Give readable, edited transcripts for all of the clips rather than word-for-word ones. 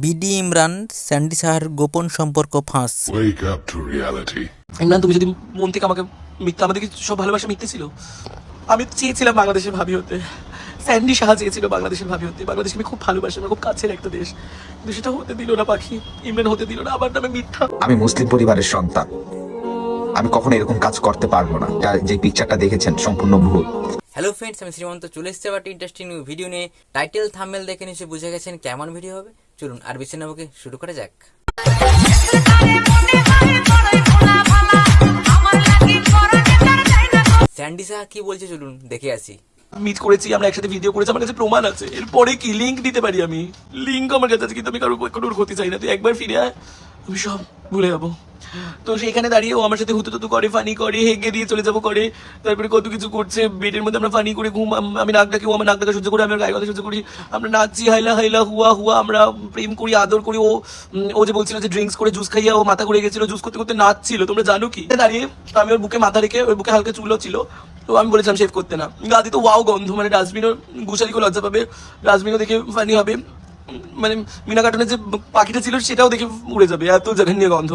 BD Imran Sandy সাহার গোপন সম্পর্ক ফাঁস। Wake up to reality. Imran, তুমি যদি মন থেকে আমাকে মিথ্যা, আমাদের কি সব ভালোবাসা মিথ্যে ছিল? আমি চেয়েছিলাম বাংলাদেশের ভাবি হতে, স্যান্ডি সাহা চেয়েছিল বাংলাদেশের ভাবি হতে। বাংলাদেশকে আমি খুব ভালোবাসি, আমার খুব কাছের একটা দেশ, কিন্তু সেটা হতে দিল না পাখি। ইমরান হতে দিল না, আমার নামে মিথ্যা। আমি মুসলিম পরিবারের সন্তান, আমি কখনো এরকম কাজ করতে পারবো না। যে পিকচারটা দেখেছেন সম্পূর্ণ ভুল। হ্যালো ফ্রেন্ডস, আমি শ্রীমন্ত চলে এসেছি আবার ইন্টারেস্টিং ভিডিও নিয়ে। টাইটেল থাম্বনেল দেখে নিশ্চয়ই বুঝে গেছেন কেমন ভিডিও হবে। চলুন আর বেশি না বকে শুরু করা যাক। স্যান্ডি সাহা কি বলছে চলুন দেখে আসি। মিট করেছি, আমরা একসাথে ভিডিও করেছি, আমার কাছে প্রমাণ আছে। এরপরে কি লিঙ্ক দিতে পারি আমি? লিঙ্ক আমার কাছে আছে, কিন্তু আমি কারোর কোনো ক্ষতি চাই না। তুই একবার ফিরে আয়, আমি সব ভুলে যাবো। তো সেখানে দাঁড়িয়ে ও আমার সাথে হুতু করে, ফানি করে, হেগে দিয়ে চলে যাবো করে, তারপরে কত কিছু করছে। বেডের মধ্যে আমরা ফানি করে ঘুম, আমি নাক ডাকি, ও আমার নাক ডাকা সহ্য করি, আমি ওর গায়ে কথা সহ্য করি, আমরা নাচছি হাইলা হাইলা হুয়া হুয়া, আমরা প্রেম করি, আদর করি। ও যে বলছিল যে ড্রিঙ্কস করে জুস খাইয়া ও মাথা ঘুরে গেছিল, জুস করতে করতে নাচছিল। তোমরা জানো কি? দাঁড়িয়ে আমি ওর বুকে মাথা রেখে, ওর বুকে হালকা চুলও ছিল, তো আমি বলেছিলাম শেভ করতে না। গাদি তো ওয়াও গন্ধ, মানে ডাস্টবিনও গুছালিকে লজ্জা পাবে, ডাস্টবিনও দেখে ফানি হবে, মানে মিনা কার্টুনের যে পাখিটা ছিল সেটাও দেখে উড়ে যাবে, এত জায়গা নিয়ে গন্ধ।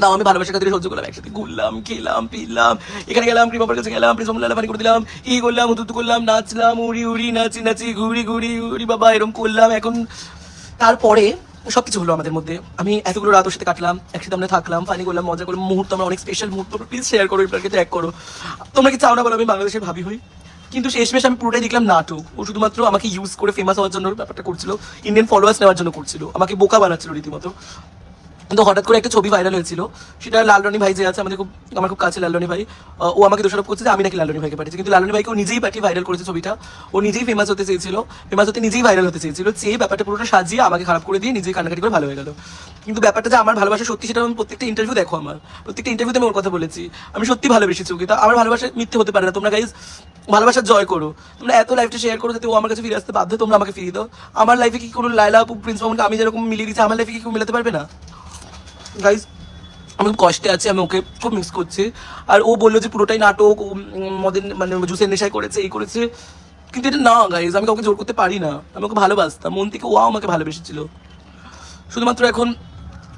তাও আমি ভালোবাসার খাতিরে সহ্য করলাম, একসাথে ঘুরলাম, খেলাম, পিলাম, এখানে গেলাম, প্রিমাপার কাছে গেলাম, প্রিন্স মামুন লালাপানি করে দিলাম, ই করলাম, হুতু করলাম, নাচলাম, উড়ি উড়ি, নাচি নাচি, ঘুরি ঘুরি, উড়ি বাবা, এরকম করলাম। এখন তারপরে সবকিছু হলো আমাদের মধ্যে। আমি এতগুলো রাত ওর সাথে কাটলাম, একসাথে আমরা থাকলাম, ফানি করলাম, মজা করলাম, মুহূর্ত, আমরা অনেক স্পেশাল মুহূর্ত। প্লিজ শেয়ার করো, এটাকে ট্যাগ করো। তোমরা কি চাও না বলো আমি বাংলাদেশের ভাবি হই? কিন্তু শেষমেশ আমি পুরোটাই দেখলাম নাটক। ও শুধুমাত্র আমাকে ইউজ করে ফেমাস হওয়ার জন্য ব্যাপারটা করছিল, ইন্ডিয়ান ফলোয়ার্স নেওয়ার জন্য করছিল, আমাকে বোকা বানাচ্ছিল রীতিমতো। কিন্তু হঠাৎ করে একটা ছবি ভাইরাল হয়েছিল, সেটা লালরনি ভাই যে আছে আমাদের খুব, আমার খুব কাছে লালরনি ভাই, ও আমাকে দোষারোপ করছে যে আমি নাকি লালরনি ভাইকে পাঠিয়েছি। কিন্তু লালরনি ভাইকে ও নিজেই পাঠিয়ে ভাইরাল করেছে ছবিটা। ও নিজেই ফেমাস হতে চেয়েছিল, ফেমাস হতে নিজেই ভাইরাল হতে চেয়েছিল, চেয়ে ব্যাপারটা পুরোটা সাজিয়ে আমাকে খারাপ করে দিয়ে নিজেই কান্নাকাটি করে ভালো হয়ে গেল। কিন্তু ব্যাপারটা যে আমার ভালোবাসা সত্যি, সেটা আমি প্রত্যেকটা ইন্টারভিউ দেখো, আমার প্রত্যেকটা ইন্টারভিউতে আমি ওর কথা বলেছি, আমি সত্যি ভালোবেসেছি ওকে। তা আমার ভালোবাসা মিথ্যে হতে পারে না। তোমরা গাইজ ভালোবাসা জয় করো, তোমরা এত লাইফটা শেয়ার করো যাতে ও আমার কাছে ফিরে আসতে বাধ্য। তোমরা আমাকে ফিরিয়ে দাও। আমার লাইফে কি কোনো লাইলা আপু, প্রিন্স মামুনকে আমি যেরকম মিলিয়ে দিচ্ছি, আমার লাইফে কি কেউ মেলাতে পারবে না? গাইজ আমি খুব কষ্টে আছি, আমি ওকে খুব মিস করছি। আর ও বললো যে পুরোটাই নাটক, মদের মানে জুসের নেশায় করেছে, এই করেছে। কিন্তু এটা না গাইজ, আমি কাউকে জোর করতে পারি না। আমি ওকে ভালোবাসতাম মন থেকে, ও আমাকে ভালোবেসেছিল। শুধুমাত্র এখন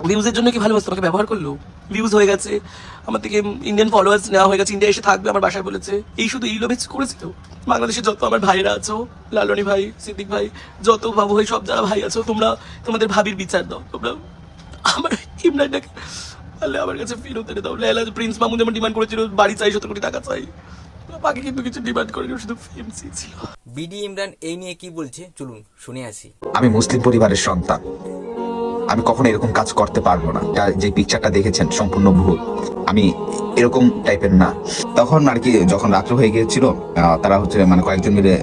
ভিউজের জন্য কি ভালোবাসতো, আমাকে ব্যবহার করলো। ভিউজ হয়ে গেছে, আমার থেকে ইন্ডিয়ান ফলোয়ার্স নেওয়া হয়ে গেছে, ইন্ডিয়া এসে থাকবে, আমার বাসায় বলেছে। এই শুধু এই লোভে করেছে তো। বাংলাদেশে যত আমার ভাইরা আছো, লালনি ভাই, সিদ্দিক ভাই, যত বাবু ভাই, সব যারা ভাই আছো, তোমরা তোমাদের ভাবির বিচার দাও। তোমরা আমার ইমরানটাকে তাহলে আমার কাছে ফেরত এনে দাও। লেলা প্রিন্স মামুন যেমন ডিমান্ড করেছিল বাড়ি চাই, 17 কোটি টাকা চাই, বাকি কিন্তু কিছু ডিমান্ড করেনি, শুধু ফেম ছিল। বিডি ইমরান এই নিয়ে কি বলছে চলুন শুনে আসি। আমি মুসলিম পরিবারের সন্তান, আমি কখনো এরকম কাজ করতে পারবো না। যে পিকচারটা দেখেছেন সম্পূর্ণ ভুল। আমি এরকম টাইপের না। তখন আর কি যখন রাত্র হয়ে গিয়েছিল, তারা মানে কয়েকজন মিলে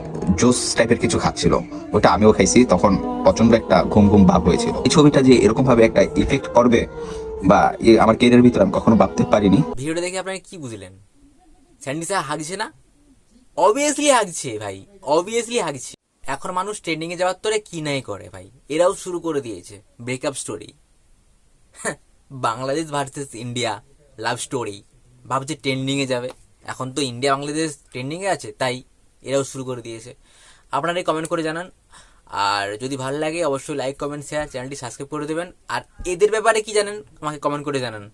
জুস টাইপের কিছু খাচ্ছিল, ওটা আমিও খাইছি। তখন প্রচন্ড একটা ঘুম ঘুম ভাব হয়েছিল। এই ছবিটা যে এরকম ভাবে একটা ইফেক্ট করবে বা আমার কেরিয়ারের ভিতরে আমি কখনো ভাবতে পারিনি। ভিডিওটা দেখে আপনারা কি বুঝলেন? স্যান্ডি সাহা হাগছে না? অবভিয়াসলি হাগছে ভাই, অবভিয়াসলি হাগছে। এখন মানুষ ট্রেন্ডিং এ যাওয়ার তোরে কি নাই করে ভাই, এরাও শুরু করে দিয়েছে breakup story. Bangladesh versus India love story ভাবছে ট্রেন্ডিং এ যাবে। এখন তো ইন্ডিয়া বাংলাদেশ ট্রেন্ডিং এ আছে, তাই এরাও শুরু করে দিয়েছে। আপনারাই কমেন্ট করে জানান। আর যদি ভালো লাগে অবশ্যই লাইক, কমেন্ট, শেয়ার, চ্যানেলটি সাবস্ক্রাইব করে দেবেন। আর এদের ব্যাপারে কি জানেন আমাকে কমেন্ট করে জানান।